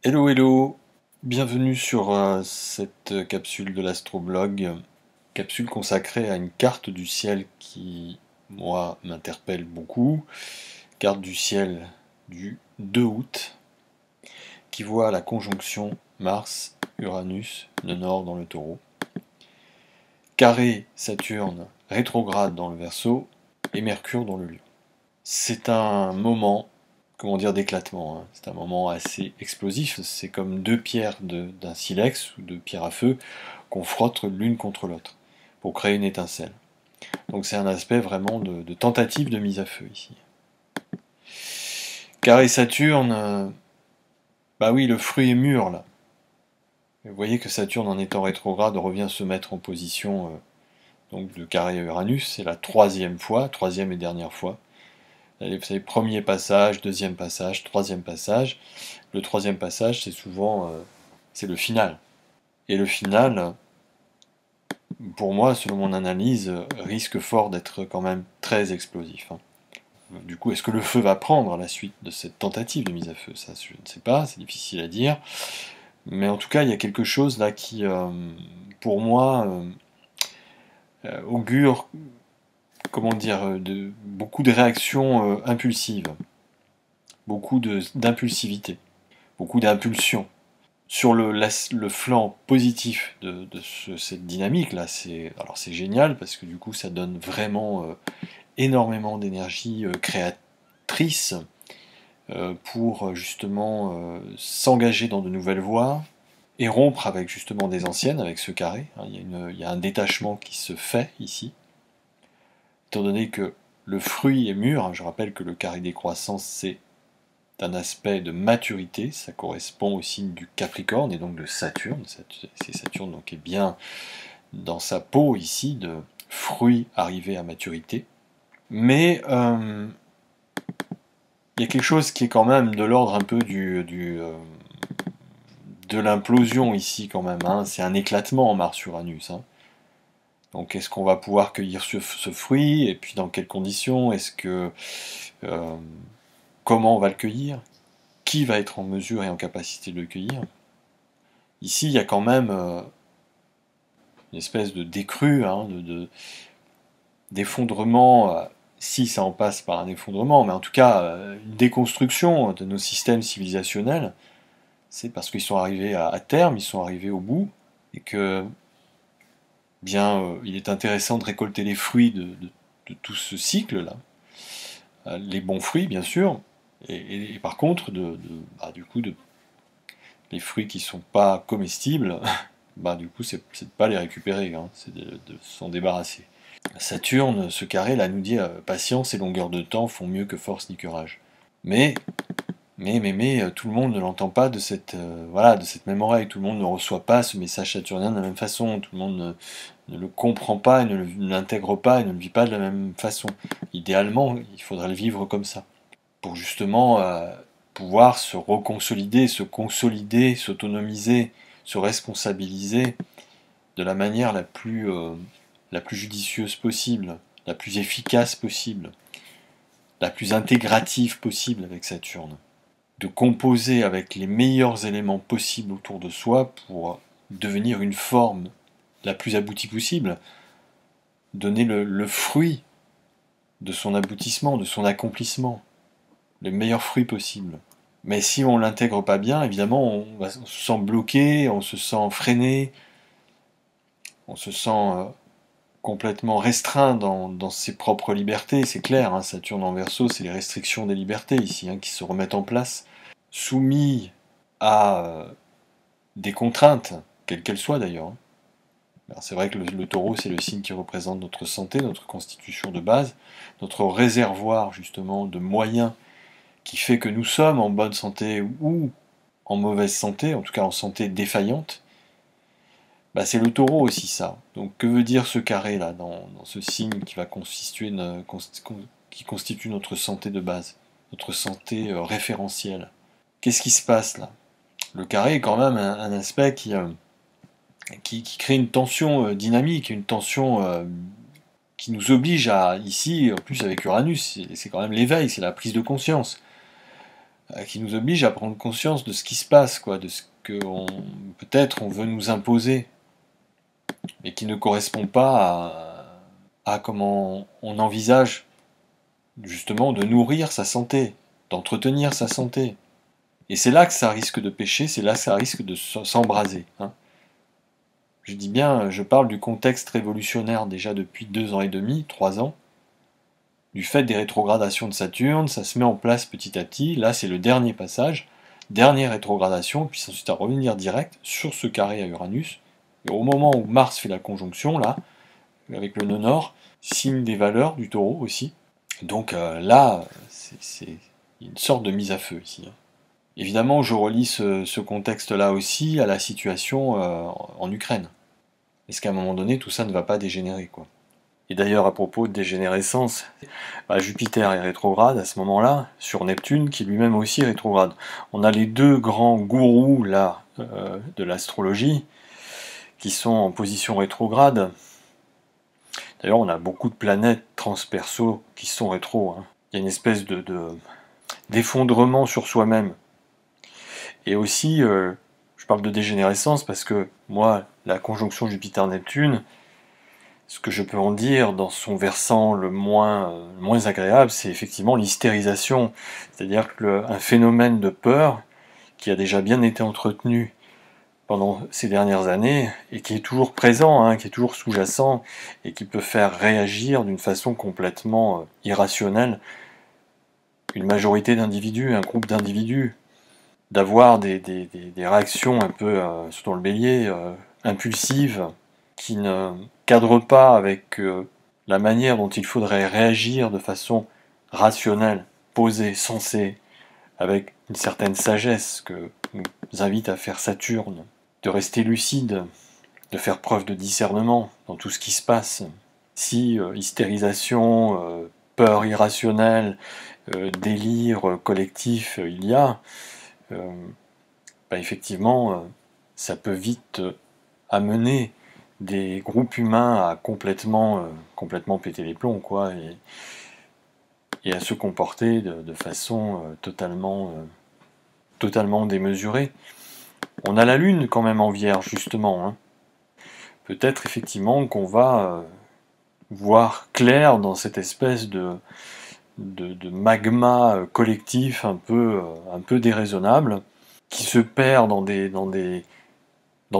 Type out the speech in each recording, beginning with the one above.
Hello hello, bienvenue sur cette capsule de l'astroblog, capsule consacrée à une carte du ciel qui, moi, m'interpelle beaucoup, carte du ciel du 2 août, qui voit la conjonction Mars-Uranus, le Nord dans le Taureau, carré Saturne rétrograde dans le Verseau et Mercure dans le Lion. C'est un moment, comment dire, d'éclatement, hein. C'est un moment assez explosif. C'est comme deux pierres d'un silex ou deux pierres à feu qu'on frotte l'une contre l'autre pour créer une étincelle. Donc c'est un aspect vraiment de tentative de mise à feu ici. Carré Saturne, bah oui, le fruit est mûr là. Vous voyez que Saturne, en étant rétrograde, revient se mettre en position donc de carré Uranus. C'est la troisième et dernière fois. Vous savez, premier passage, deuxième passage, troisième passage. Le troisième passage, c'est souvent c'est le final. Et le final, pour moi, selon mon analyse, risque fort d'être quand même très explosif, hein. Du coup, est-ce que le feu va prendre à la suite de cette tentative de mise à feu? Ça, je ne sais pas, c'est difficile à dire. Mais en tout cas, il y a quelque chose là qui, pour moi, augure, comment dire, beaucoup de réactions impulsives, beaucoup d'impulsivité, beaucoup d'impulsion. Sur le flanc positif de cette dynamique-là, c'est génial parce que du coup ça donne vraiment énormément d'énergie créatrice pour justement s'engager dans de nouvelles voies et rompre avec justement des anciennes, avec ce carré, hein. Il y a un détachement qui se fait ici, étant donné que le fruit est mûr, hein. Je rappelle que le carré décroissant c'est d'un aspect de maturité, ça correspond au signe du Capricorne et donc de Saturne. C'est Saturne donc qui est bien dans sa peau ici de fruits arrivés à maturité. Mais il y a quelque chose qui est quand même de l'ordre un peu de l'implosion ici quand même, hein. C'est un éclatement en Mars-Uranus, hein. Donc est-ce qu'on va pouvoir cueillir ce fruit? Et puis dans quelles conditions? Euh, comment on va le cueillir? Qui va être en mesure et en capacité de le cueillir? Ici, il y a quand même une espèce de décrue, hein, d'effondrement, si ça en passe par un effondrement, mais en tout cas une déconstruction de nos systèmes civilisationnels. C'est parce qu'ils sont arrivés à terme, ils sont arrivés au bout, et que bien, il est intéressant de récolter les fruits de tout ce cycle-là, les bons fruits bien sûr, et par contre, du coup, les fruits qui ne sont pas comestibles, bah du coup c'est de pas les récupérer, hein, c'est de s'en débarrasser. Saturne, ce carré là nous dit patience et longueur de temps font mieux que force ni courage. Mais, tout le monde ne l'entend pas voilà, de cette même oreille, tout le monde ne reçoit pas ce message saturnien de la même façon, tout le monde ne le comprend pas, et ne l'intègre pas et ne le vit pas de la même façon. Idéalement, il faudrait le vivre comme ça, pour justement pouvoir se reconsolider, se consolider, s'autonomiser, se responsabiliser de la manière la plus judicieuse possible, la plus efficace possible, la plus intégrative possible avec Saturne. De composer avec les meilleurs éléments possibles autour de soi pour devenir une forme la plus aboutie possible, donner le fruit de son aboutissement, de son accomplissement, le meilleur fruit possible. Mais si on l'intègre pas bien, évidemment, on se sent bloqué, on se sent freiné, on se sent complètement restreint dans ses propres libertés, c'est clair, hein, Saturne en Verseau, c'est les restrictions des libertés ici, hein, qui se remettent en place, soumis à des contraintes, quelles qu'elles soient d'ailleurs, hein. C'est vrai que le taureau, c'est le signe qui représente notre santé, notre constitution de base, notre réservoir justement de moyens qui fait que nous sommes en bonne santé ou en mauvaise santé, en tout cas en santé défaillante. Bah, c'est le taureau aussi ça. Donc que veut dire ce carré là, dans ce signe qui va qui constitue notre santé de base, notre santé référentielle? Qu'est-ce qui se passe là? Le carré est quand même un aspect qui crée une tension dynamique, une tension qui nous oblige à, ici, en plus avec Uranus, c'est quand même l'éveil, c'est la prise de conscience. qui nous oblige à prendre conscience de ce qui se passe, quoi, de ce que peut-être on veut nous imposer, et qui ne correspond pas à comment on envisage justement de nourrir sa santé, d'entretenir sa santé. Et c'est là que ça risque de pécher, c'est là que ça risque de s'embraser. Hein. Je dis bien, je parle du contexte révolutionnaire déjà depuis 2 ans et demi, 3 ans, du fait des rétrogradations de Saturne, ça se met en place petit à petit, là c'est le dernier passage, dernière rétrogradation, puis ensuite à revenir direct sur ce carré à Uranus, et au moment où Mars fait la conjonction, là, avec le nœud nord, signe des valeurs du taureau aussi, donc là, c'est une sorte de mise à feu ici. Hein. Évidemment, je relie ce contexte-là aussi à la situation en Ukraine. Est-ce qu'à un moment donné, tout ça ne va pas dégénérer, quoi. Et d'ailleurs, à propos de dégénérescence, Jupiter est rétrograde à ce moment-là, sur Neptune, qui lui-même aussi est rétrograde. On a les deux grands gourous, là, de l'astrologie, qui sont en position rétrograde. D'ailleurs, on a beaucoup de planètes transperso qui sont rétro. Hein. Il y a une espèce d'effondrement sur soi-même. Et aussi, je parle de dégénérescence parce que moi, la conjonction Jupiter-Neptune, ce que je peux en dire dans son versant le moins agréable, c'est effectivement l'hystérisation. C'est-à-dire qu'un phénomène de peur qui a déjà bien été entretenu pendant ces dernières années et qui est toujours présent, hein, qui est toujours sous-jacent et qui peut faire réagir d'une façon complètement irrationnelle une majorité d'individus, un groupe d'individus, d'avoir des réactions un peu, surtout dans le bélier, impulsives, qui ne cadrent pas avec la manière dont il faudrait réagir de façon rationnelle, posée, sensée, avec une certaine sagesse que nous invite à faire Saturne, de rester lucide, de faire preuve de discernement dans tout ce qui se passe. Si hystérisation, peur irrationnelle, délire collectif il y a, effectivement, ça peut vite amener des groupes humains à complètement péter les plombs, quoi, et à se comporter de façon totalement démesurée. On a la Lune quand même en Vierge, justement. Hein. Peut-être effectivement qu'on va voir clair dans cette espèce de magma collectif un peu déraisonnable, qui se perd dans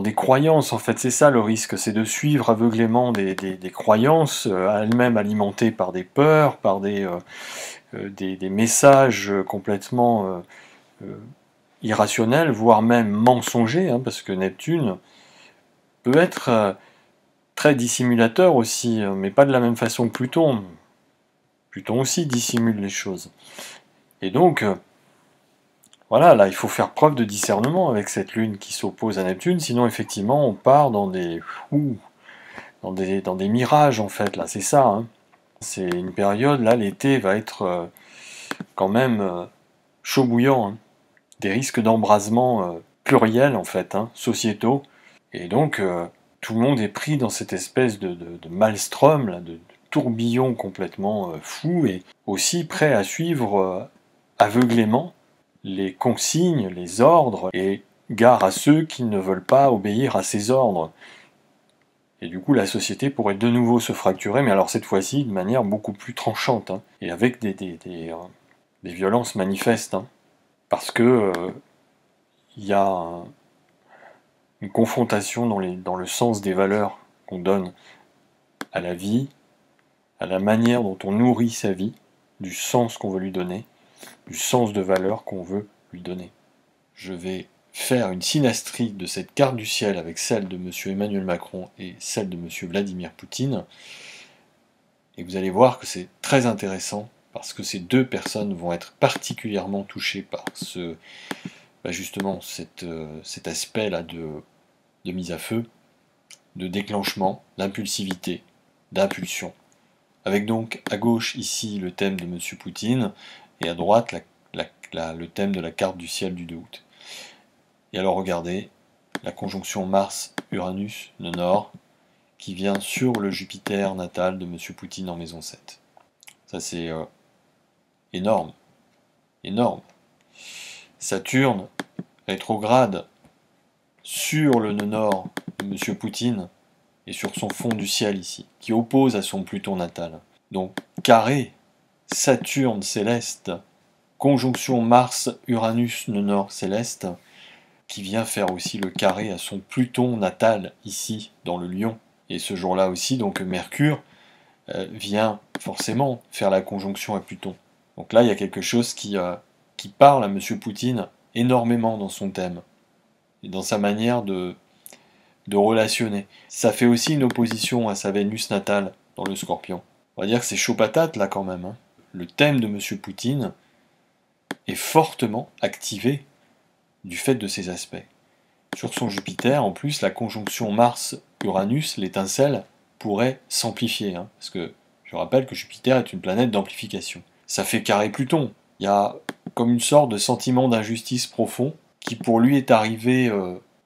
des croyances. En fait, c'est ça le risque, c'est de suivre aveuglément des croyances, elles-mêmes alimentées par des peurs, par des messages complètement irrationnels, voire même mensongers, hein, parce que Neptune peut être très dissimulateur aussi, mais pas de la même façon que Pluton. Pluton aussi dissimule les choses. Et donc, voilà, là, il faut faire preuve de discernement avec cette Lune qui s'oppose à Neptune, sinon, effectivement, on part dans des mirages, en fait, là, c'est ça. Hein. C'est une période, là, l'été va être quand même chaud bouillant. Hein. Des risques d'embrasement pluriels, en fait, hein, sociétaux. Et donc, tout le monde est pris dans cette espèce de maelstrom, là, de tourbillon complètement fou, et aussi prêt à suivre aveuglément les consignes, les ordres, et gare à ceux qui ne veulent pas obéir à ces ordres. Et du coup, la société pourrait de nouveau se fracturer, mais alors cette fois-ci de manière beaucoup plus tranchante, hein, et avec des violences manifestes. Hein, parce que il y a une confrontation dans le sens des valeurs qu'on donne à la vie, à la manière dont on nourrit sa vie, du sens qu'on veut lui donner, du sens de valeur qu'on veut lui donner. Je vais faire une synastrie de cette carte du ciel avec celle de M. Emmanuel Macron et celle de M. Vladimir Poutine, et vous allez voir que c'est très intéressant, parce que ces deux personnes vont être particulièrement touchées par justement cet aspect-là de mise à feu, de déclenchement, d'impulsivité, d'impulsion. Avec donc à gauche ici le thème de M. Poutine, et à droite le thème de la carte du ciel du 2 août. Et alors regardez, la conjonction Mars-Uranus, le nord, qui vient sur le Jupiter natal de M. Poutine en maison 7. Ça c'est énorme, énorme. Saturne rétrograde sur le nœud nord de M. Poutine et sur son fond du ciel ici, qui oppose à son Pluton natal. Donc carré, Saturne céleste, conjonction Mars-Uranus nœud nord céleste, qui vient faire aussi le carré à son Pluton natal ici dans le Lion. Et ce jour-là aussi, donc Mercure vient forcément faire la conjonction à Pluton. Donc là, il y a quelque chose qui parle à M. Poutine énormément dans son thème et dans sa manière de relationner. Ça fait aussi une opposition à sa Vénus natale dans le Scorpion. On va dire que c'est chaud patate là quand même. Hein. Le thème de M. Poutine est fortement activé du fait de ces aspects. Sur son Jupiter, en plus, la conjonction Mars-Uranus, l'étincelle, pourrait s'amplifier. Hein, parce que je rappelle que Jupiter est une planète d'amplification. Ça fait carré Pluton. Il y a comme une sorte de sentiment d'injustice profond qui pour lui est arrivé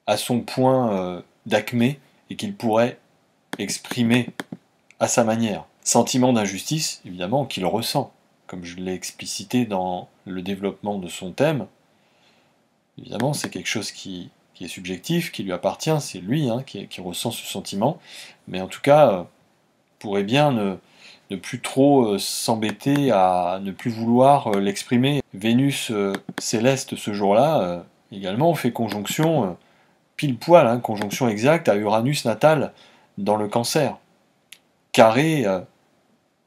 à son point d'acmé et qu'il pourrait exprimer à sa manière. Sentiment d'injustice, évidemment, qu'il ressent, comme je l'ai explicité dans le développement de son thème. Évidemment, c'est quelque chose qui est subjectif, qui lui appartient, c'est lui hein, qui ressent ce sentiment, mais en tout cas, pourrait bien ne plus trop s'embêter à ne plus vouloir l'exprimer. Vénus céleste ce jour-là, également, fait conjonction pile poil, hein, conjonction exacte à Uranus natal dans le Cancer. Carré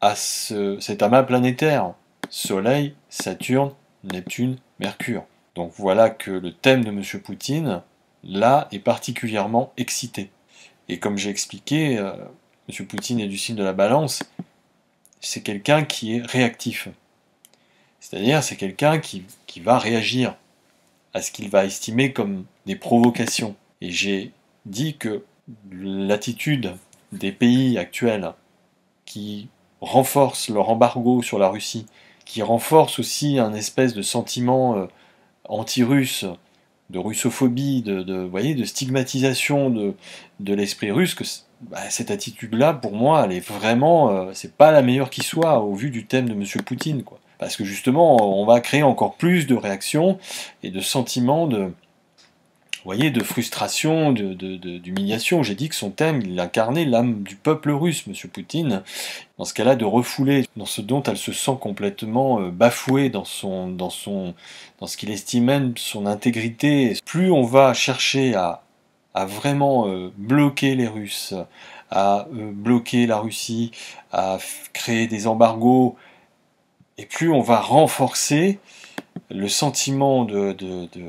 à cet amas planétaire, Soleil, Saturne, Neptune, Mercure. Donc voilà que le thème de M. Poutine, là, est particulièrement excité. Et comme j'ai expliqué, M. Poutine est du signe de la Balance, c'est quelqu'un qui est réactif. C'est-à-dire, c'est quelqu'un qui va réagir à ce qu'il va estimer comme des provocations. Et j'ai dit que l'attitude des pays actuels qui renforcent leur embargo sur la Russie, qui renforcent aussi un espèce de sentiment anti-russe, de russophobie, de stigmatisation de l'esprit russe, que cette attitude-là, pour moi, elle est vraiment, c'est pas la meilleure qui soit au vu du thème de M. Poutine, quoi. Parce que justement, on va créer encore plus de réactions et de sentiments de frustration, d'humiliation. J'ai dit que son thème, il incarnait l'âme du peuple russe, M. Poutine, dans ce cas-là de refouler, dans ce dont elle se sent complètement bafouée dans ce qu'il estime même son intégrité. Plus on va chercher à vraiment bloquer les Russes, à bloquer la Russie, à créer des embargos, et plus on va renforcer le sentiment de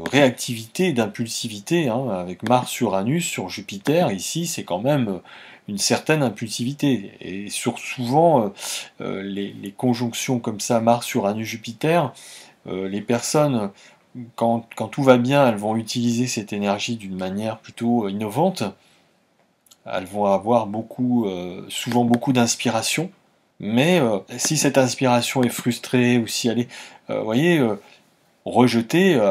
réactivité, d'impulsivité, hein, avec Mars-Uranus sur Jupiter, ici c'est quand même une certaine impulsivité. Et souvent, les conjonctions comme ça, Mars-Uranus-Jupiter, les personnes, quand tout va bien, elles vont utiliser cette énergie d'une manière plutôt innovante. Elles vont avoir souvent beaucoup d'inspiration. Mais si cette inspiration est frustrée, ou si elle est, rejetée,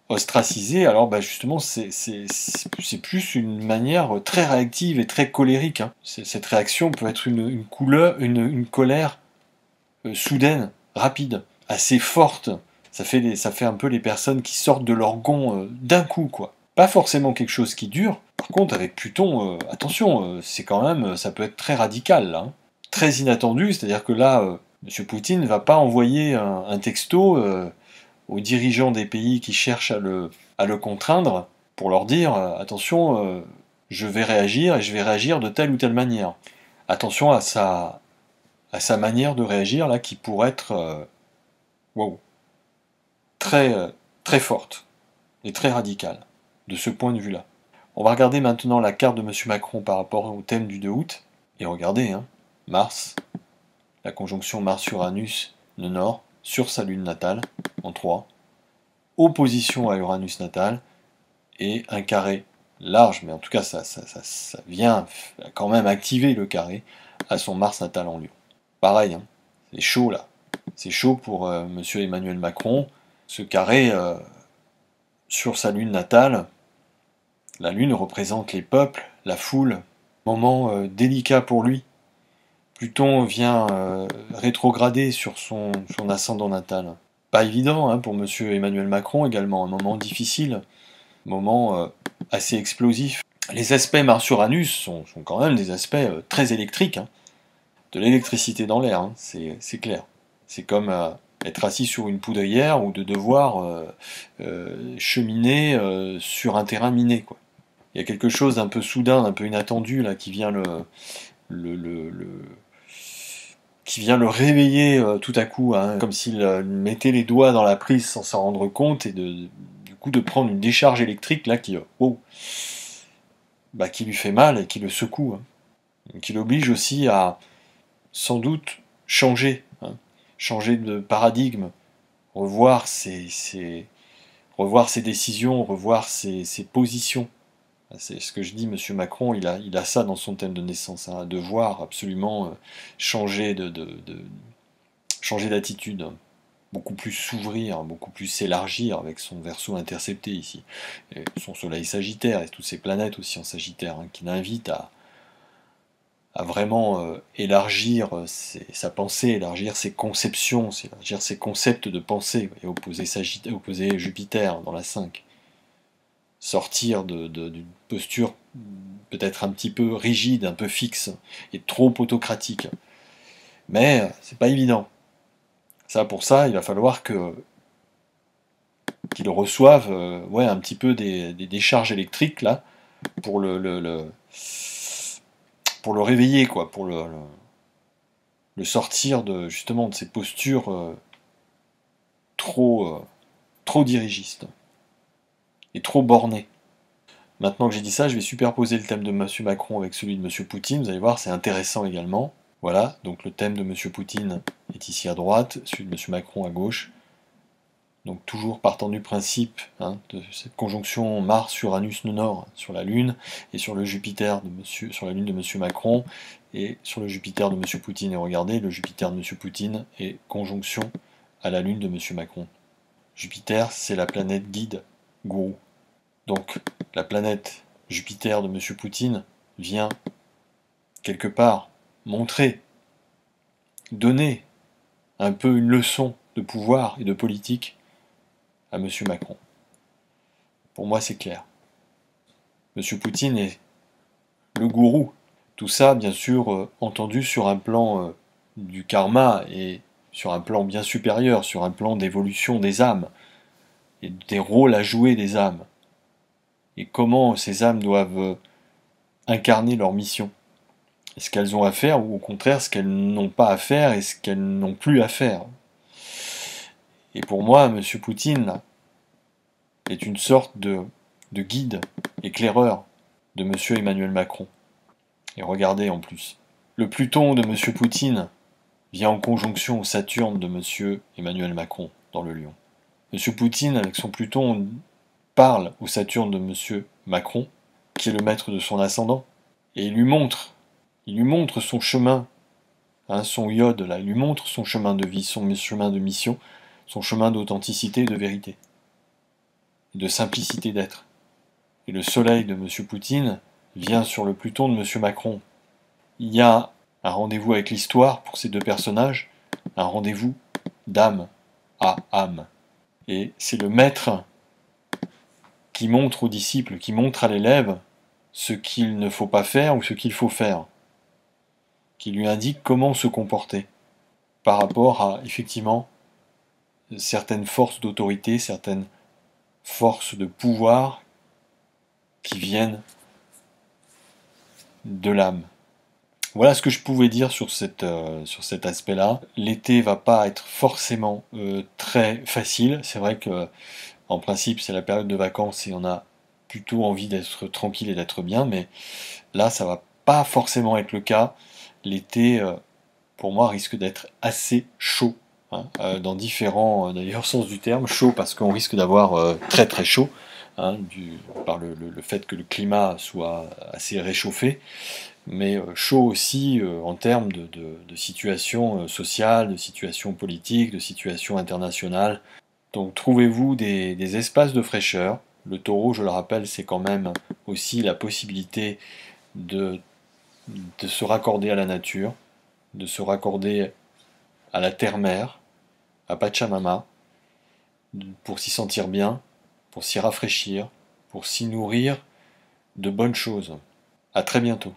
ostracisée, alors justement c'est plus une manière très réactive et très colérique. Hein. Cette réaction peut être une colère soudaine, rapide, assez forte. Ça fait un peu les personnes qui sortent de leur gond d'un coup, quoi. Pas forcément quelque chose qui dure. Par contre, avec Pluton, attention, c'est quand même, ça peut être très radical, là. Hein. Très inattendu, c'est-à-dire que là, M. Poutine ne va pas envoyer un texto aux dirigeants des pays qui cherchent à le contraindre pour leur dire attention, je vais réagir et je vais réagir de telle ou telle manière. Attention à sa manière de réagir là qui pourrait être très forte et très radicale de ce point de vue-là. On va regarder maintenant la carte de M. Macron par rapport au thème du 2 août et regardez, hein, Mars, la conjonction Mars-Uranus, le Nord, sur sa lune natale, en 3, opposition à Uranus natal, et un carré large, mais en tout cas ça vient quand même activer le carré à son Mars natal en Lion. Pareil, hein, c'est chaud là, c'est chaud pour M. Emmanuel Macron, ce carré sur sa lune natale. La lune représente les peuples, la foule, moment délicat pour lui. Pluton vient rétrograder sur son ascendant natal. pas évident hein, pour monsieur Emmanuel Macron également, un moment difficile, un moment assez explosif. Les aspects Mars-Uranus sont quand même des aspects très électriques, hein. De l'électricité dans l'air, hein, c'est clair. C'est comme être assis sur une poudrière ou de devoir cheminer sur un terrain miné, quoi. Il y a quelque chose d'un peu soudain, d'un peu inattendu là qui vient le, le- le- qui vient le réveiller tout à coup, hein, comme s'il mettait les doigts dans la prise sans s'en rendre compte et du coup de prendre une décharge électrique là qui lui fait mal et qui le secoue, hein, qui l'oblige aussi à sans doute changer, hein, changer de paradigme, revoir revoir ses décisions, revoir ses positions. C'est ce que je dis, Monsieur Macron, il a ça dans son thème de naissance, hein, devoir absolument changer changer d'attitude, hein, beaucoup plus s'ouvrir, beaucoup plus s'élargir avec son Verseau intercepté ici, et son Soleil Sagittaire et toutes ces planètes aussi en Sagittaire, hein, qui l'invitent à vraiment élargir sa pensée, élargir ses conceptions, élargir ses concepts de pensée, et opposer Jupiter dans la 5. Sortir d'une posture peut-être un petit peu rigide, un peu fixe, et trop autocratique. Mais c'est pas évident. Pour ça, il va falloir qu'il reçoive ouais, un petit peu des décharges électriques là, pour pour le réveiller, quoi, pour le sortir justement de ces postures trop, trop dirigistes et trop bornées. Maintenant que j'ai dit ça, je vais superposer le thème de M. Macron avec celui de M. Poutine. Vous allez voir, c'est intéressant également. Voilà, donc le thème de M. Poutine est ici à droite, celui de M. Macron à gauche. Donc toujours partant du principe hein, de cette conjonction Mars-Uranus-Nord sur la Lune et sur le Jupiter sur la Lune de M. Macron et sur le Jupiter de M. Poutine. Et regardez, le Jupiter de M. Poutine est conjonction à la Lune de M. Macron. Jupiter, c'est la planète guide, gourou. Donc la planète Jupiter de M. Poutine vient quelque part montrer, donner un peu une leçon de pouvoir et de politique à M. Macron. Pour moi, c'est clair. M. Poutine est le gourou. Tout ça, bien sûr, entendu sur un plan du karma et sur un plan bien supérieur, sur un plan d'évolution des âmes et des rôles à jouer des âmes. Et comment ces âmes doivent incarner leur mission. Et ce qu'elles ont à faire, ou au contraire ce qu'elles n'ont pas à faire et ce qu'elles n'ont plus à faire. Et pour moi, M. Poutine est une sorte de guide, éclaireur de M. Emmanuel Macron. Et regardez en plus, le Pluton de M. Poutine vient en conjonction au Saturne de M. Emmanuel Macron dans le Lion. M. Poutine, avec son Pluton, parle au Saturne de M. Macron, qui est le maître de son ascendant, et il lui montre son chemin, hein, son iode là, il lui montre son chemin de vie, son chemin de mission, son chemin d'authenticité et de vérité, de simplicité d'être. Et le soleil de M. Poutine vient sur le Pluton de M. Macron. Il y a un rendez-vous avec l'histoire pour ces deux personnages, un rendez-vous d'âme à âme. Et c'est le maître qui montre aux disciples, qui montre à l'élève ce qu'il ne faut pas faire ou ce qu'il faut faire, qui lui indique comment se comporter par rapport à, effectivement, certaines forces d'autorité, certaines forces de pouvoir qui viennent de l'âme. Voilà ce que je pouvais dire sur cet aspect-là. L'été va pas être forcément très facile. C'est vrai que en principe c'est la période de vacances et on a plutôt envie d'être tranquille et d'être bien, mais là ça va pas forcément être le cas. L'été, pour moi, risque d'être assez chaud, hein, dans différents d'ailleurs sens du terme. Chaud parce qu'on risque d'avoir très très chaud, hein, par le fait que le climat soit assez réchauffé, mais chaud aussi en termes de situation sociale, de situation politique, de situation internationale. Donc trouvez-vous des espaces de fraîcheur. Le taureau, je le rappelle, c'est quand même aussi la possibilité de, de se raccorder à la nature, de se raccorder à la terre-mère, à Pachamama, pour s'y sentir bien, pour s'y rafraîchir, pour s'y nourrir de bonnes choses. À très bientôt.